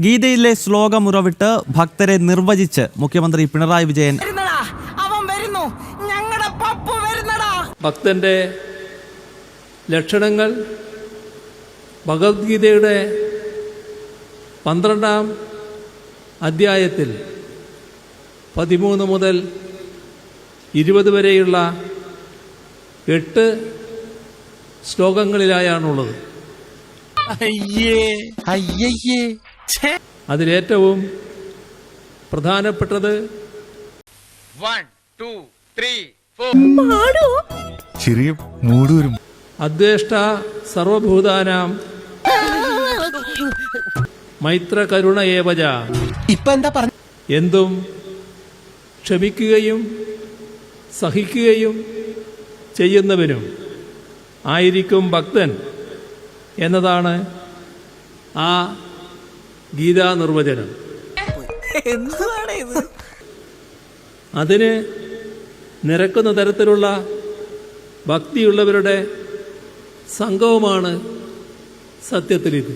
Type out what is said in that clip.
ഗീതയിലെ ശ്ലോകമുറവിട്ട് ഭക്തരെ നിർവചിച്ച് മുഖ്യമന്ത്രി പിണറായി വിജയൻ. ഭക്തന്റെ ലക്ഷണങ്ങൾ ഭഗവത്ഗീതയുടെ 12-ാം അധ്യായത്തിൽ 13 മുതൽ 20 വരെയുള്ള 8 ശ്ലോകങ്ങളിലായാണുള്ളത്. അതിലേറ്റവും പ്രധാനപ്പെട്ടത് 1 2 3 4 അദ്വേഷ്ട സർവഭൂതാനാം മൈത്ര കരുണ ഏവജ. എന്തും ക്ഷമിക്കുകയും സഹിക്കുകയും ചെയ്യുന്നവനും ആയിരിക്കും ഭക്തൻ എന്നതാണ് ആ ഗീതാ നിർവചനം. അതിന് നിരക്കുന്ന തരത്തിലുള്ള ഭക്തിയുള്ളവരുടെ സംഘവുമാണ് സത്യത്തിൽ ഇത്.